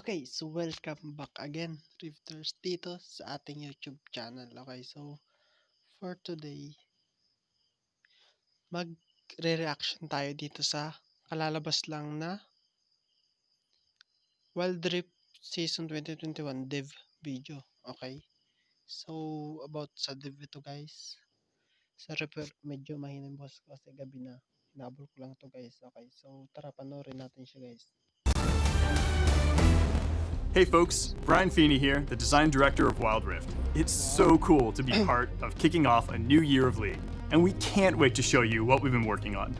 Okay, so welcome back again, Rifters, dito sa ating YouTube channel. Okay, so for today, magre-reaction tayo dito sa kalalabas lang na Wild Rift Season 2021 Dev video. Okay, so about sa Dev ito guys. Sa repair, medyo mahina yung boss ko kasi gabi na. Hinabol ko lang to guys. Okay, so tara panoorin natin siya guys. Hey folks, Brian Feeney here, the design director of Wild Rift. It's so cool to be part of kicking off a new year of League, and we can't wait to show you what we've been working on.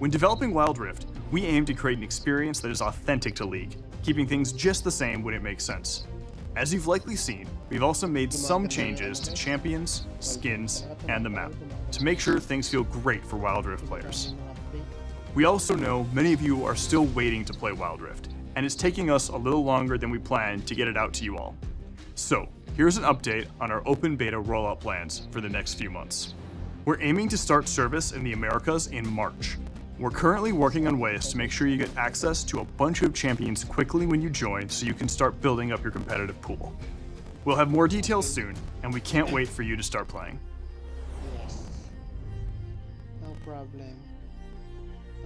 When developing Wild Rift, we aim to create an experience that is authentic to League, keeping things just the same when it makes sense. As you've likely seen, we've also made some changes to champions, skins, and the map, to make sure things feel great for Wild Rift players. We also know many of you are still waiting to play Wild Rift, and it's taking us a little longer than we planned to get it out to you all. So, here's an update on our open beta rollout plans for the next few months. We're aiming to start service in the Americas in March. We're currently working on ways to make sure you get access to a bunch of champions quickly when you join so you can start building up your competitive pool. We'll have more details soon, and we can't wait for you to start playing. Yes. No problem.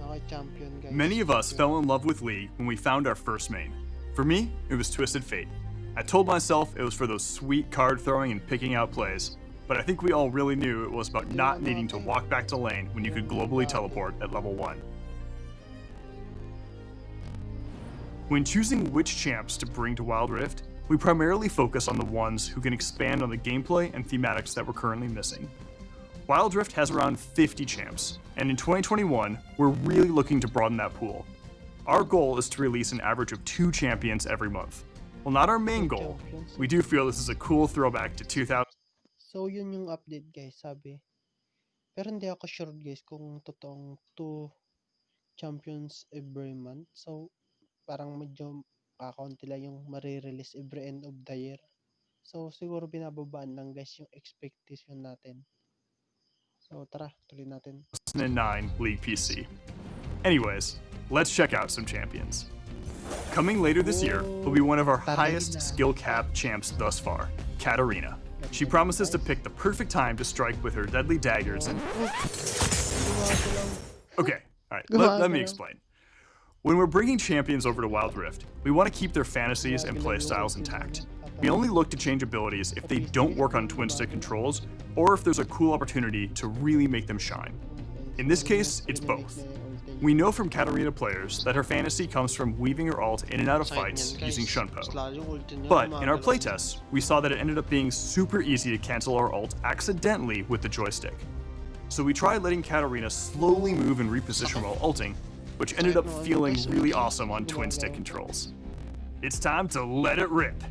Okay, champion guys. Many of us fell in love with League when we found our first main. For me, it was Twisted Fate. I told myself it was for those sweet card throwing and picking out plays, but I think we all really knew it was about not needing to walk back to lane when you could globally teleport at level 1. When choosing which champs to bring to Wild Rift, we primarily focus on the ones who can expand on the gameplay and thematics that we're currently missing. Wild Rift has around 50 champs, and in 2021, we're really looking to broaden that pool. Our goal is to release an average of 2 champions every month. While not our main goal, we do feel this is a cool throwback to 2000. So yun yung update guys, sabi. Pero hindi ako sure guys kung totoong 2 champions every month. So parang medyo kakaunti lang yung marirelease every end of the year. So siguro binababaan lang guys yung expectation natin. So tara, tuloy natin. 2009 League PC. Anyways, let's check out some champions. Coming later this year will be one of our highest skill cap champs thus far, Katarina. She promises to pick the perfect time to strike with her deadly daggers and... Okay, alright, let me explain. When we're bringing champions over to Wild Rift, we want to keep their fantasies and playstyles intact. We only look to change abilities if they don't work on twin stick controls, or if there's a cool opportunity to really make them shine. In this case, it's both. We know from Katarina players that her fantasy comes from weaving her ult in and out of fights using Shunpo. But in our playtests, we saw that it ended up being super easy to cancel our ult accidentally with the joystick. So we tried letting Katarina slowly move and reposition while ulting, which ended up feeling really awesome on twin stick controls. It's time to let it rip!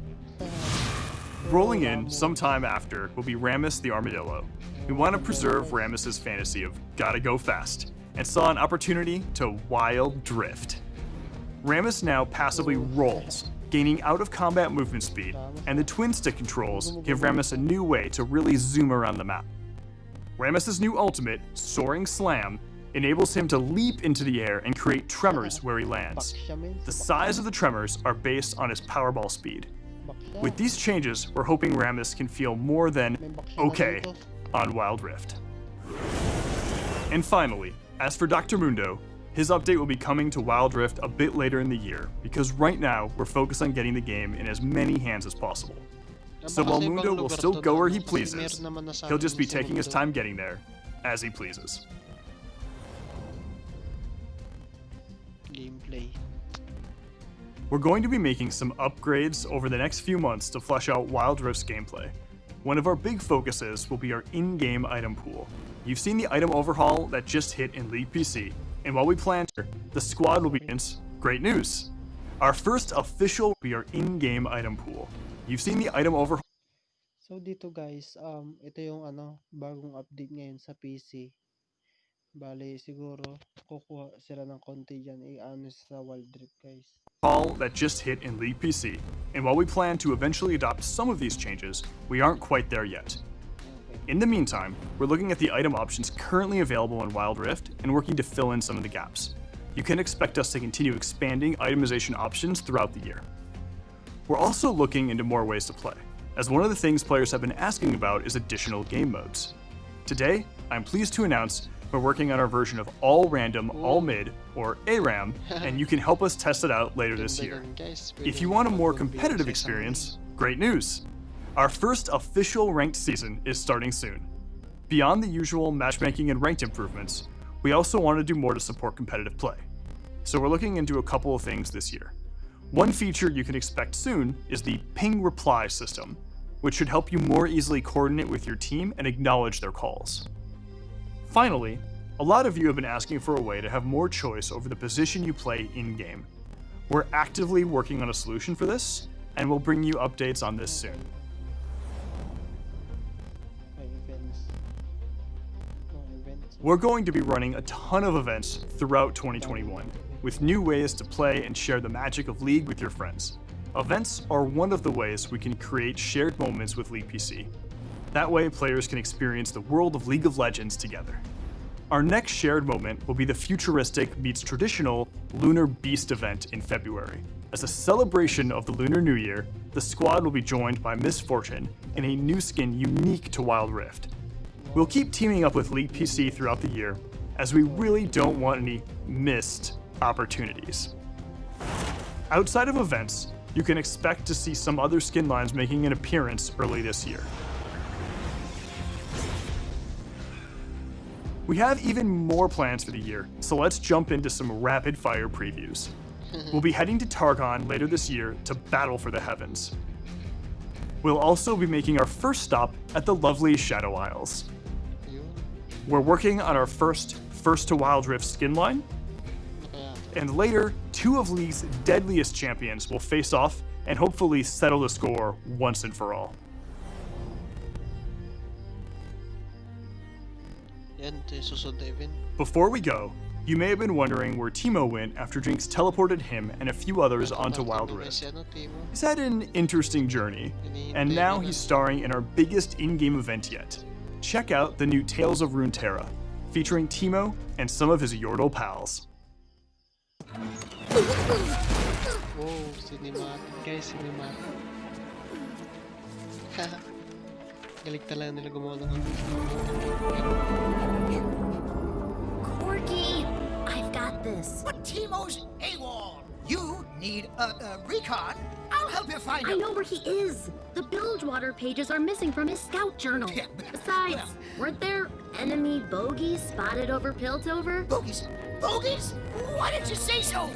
Rolling in sometime after will be Rammus the Armadillo. We want to preserve Rammus's fantasy of gotta go fast, and saw an opportunity to wild drift. Rammus now passively rolls, gaining out of combat movement speed, and the twin stick controls give Rammus a new way to really zoom around the map. Rammus's new ultimate, Soaring Slam, enables him to leap into the air and create tremors where he lands. The size of the tremors are based on his powerball speed. With these changes, we're hoping Rammus can feel more than okay on Wild Rift. And finally, as for Dr. Mundo, his update will be coming to Wild Rift a bit later in the year, because right now we're focused on getting the game in as many hands as possible. So while Mundo will still go where he pleases, he'll just be taking his time getting there, as he pleases. Gameplay. We're going to be making some upgrades over the next few months to flesh out Wild Rift's gameplay. One of our big focuses will be our in-game item pool. You've seen the item overhaul that just hit in League PC, and while we plan to, the squad will be in. Great news! Our first official will be our in-game item pool. You've seen the item overhaul. So dito guys, ito yung bagong update ngayon sa PC. Bale, siguro kukuha sila ng konti dyan sa Wild Rift guys. That just hit in League PC, and while we plan to eventually adopt some of these changes, we aren't quite there yet. In the meantime, we're looking at the item options currently available in Wild Rift and working to fill in some of the gaps. You can expect us to continue expanding itemization options throughout the year. We're also looking into more ways to play, as one of the things players have been asking about is additional game modes. Today, I'm pleased to announce we're working on our version of All Random, All Mid, or ARAM, and you can help us test it out later this year. If you want a more competitive experience, great news! Our first official ranked season is starting soon. Beyond the usual matchmaking and ranked improvements, we also want to do more to support competitive play. So we're looking into a couple of things this year. One feature you can expect soon is the ping reply system, which should help you more easily coordinate with your team and acknowledge their calls. Finally, a lot of you have been asking for a way to have more choice over the position you play in-game. We're actively working on a solution for this, and we'll bring you updates on this soon. We're going to be running a ton of events throughout 2021, with new ways to play and share the magic of League with your friends. Events are one of the ways we can create shared moments with League PC. That way, players can experience the world of League of Legends together. Our next shared moment will be the futuristic meets traditional Lunar Beast event in February. As a celebration of the Lunar New Year, the squad will be joined by Miss Fortune in a new skin unique to Wild Rift. We'll keep teaming up with League PC throughout the year, as we really don't want any missed opportunities. Outside of events, you can expect to see some other skin lines making an appearance early this year. We have even more plans for the year, so let's jump into some rapid-fire previews. We'll be heading to Targon later this year to battle for the heavens. We'll also be making our first stop at the lovely Shadow Isles. We're working on our first to Wild Rift skin line, and later, two of League's deadliest champions will face off and hopefully settle the score once and for all. Before we go, you may have been wondering where Teemo went after Jinx teleported him and a few others onto Wild Rift. He's had an interesting journey, and now he's starring in our biggest in-game event yet. Check out the new Tales of Runeterra, featuring Teemo and some of his Yordle pals. Wow, cinematic guys, cinematic. Galing talaga nila gumawa ng Corky, I've got this. But Teemo's AWOL. You need a recon. I'll help you find I him. know where he is. The Bilgewater pages are missing from his scout journal. Yeah, Besides, well. weren't there enemy bogeys spotted over Piltover? Bogies. Bogies? Why didn't you say so?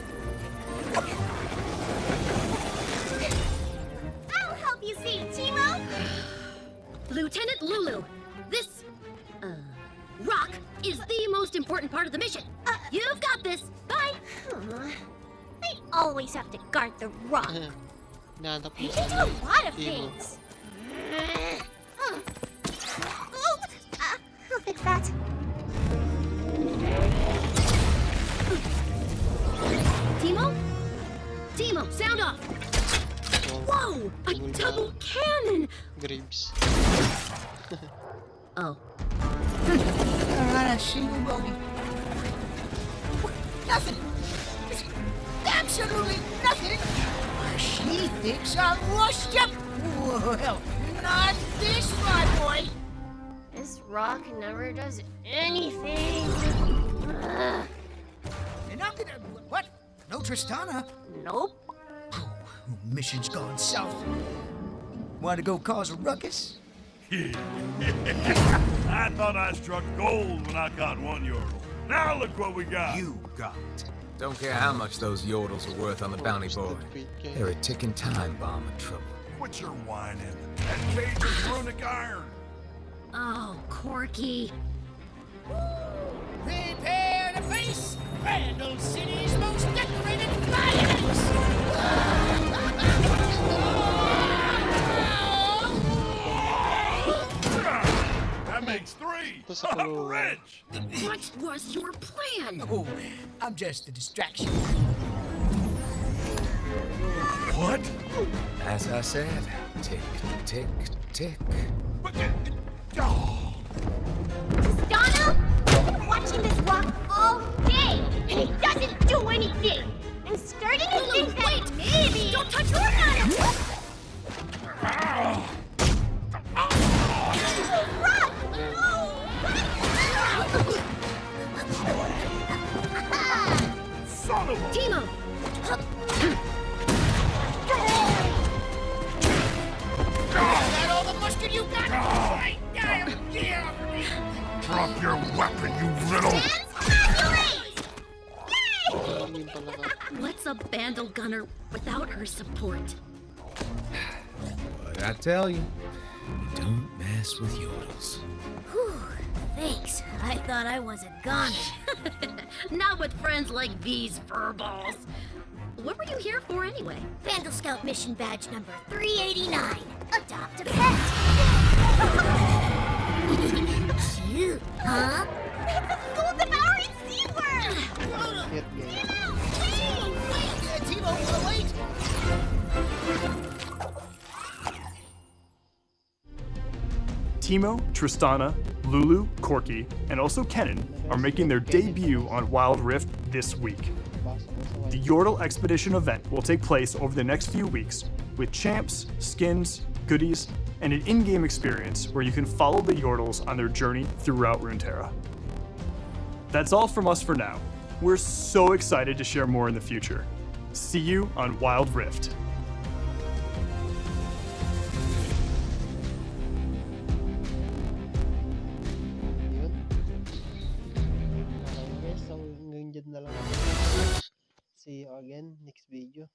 I'll help you see, Teemo. Lieutenant Lulu, this, rock is the most important part of the mission. You've got this. Bye. They always have to guard the rock. Nahanap They niya do a lot of Teemo. things. I'll fix that. Teemo? Teemo, sound off. Whoa, a double cannon. Graves. Oh. Not a single bogey. Nothing. It's absolutely nothing. She thinks I'm washed up. Well, not this, my boy. This rock never does anything. Ugh. You're not gonna... What? No Tristana? Nope. Mission's gone south. Want to go cause a ruckus? I thought I struck gold when I got one Yordle. Now look what we got. You got. Don't care how much those Yordles are worth on the bounty board. They're a ticking time bomb of trouble. Quit your whining. That cage is runic iron. Oh, Corky. Prepare to face Randall City's most decorated violence! That makes three. Ito sa kulungan. Rich. What was your plan? Oh, I'm just a distraction. What? As I said, tick, tick, tick. Oh. Donna, I've been watching this rock all day, and it doesn't do anything. I'm starting to think that maybe... Don't touch your Vandal Gunner without her support. But I tell you, don't mess with yodels. Whew, thanks. I thought I was a goner. Not with friends like these furballs. What were you here for anyway? Vandal Scout mission badge number 389. Adopt a pet. Cute, huh? It's a school-devouring SeaWorm! Shit, guys. Timo, wait! Timo, Tristana, Lulu, Corky, and also Kennen are making their debut on Wild Rift this week. The Yordle Expedition event will take place over the next few weeks with champs, skins, goodies, and an in-game experience where you can follow the Yordles on their journey throughout Runeterra. That's all from us for now. We're so excited to share more in the future. See you on Wild Rift. Yun. Okay guys, so hanggang dyan na lang. See you again next video.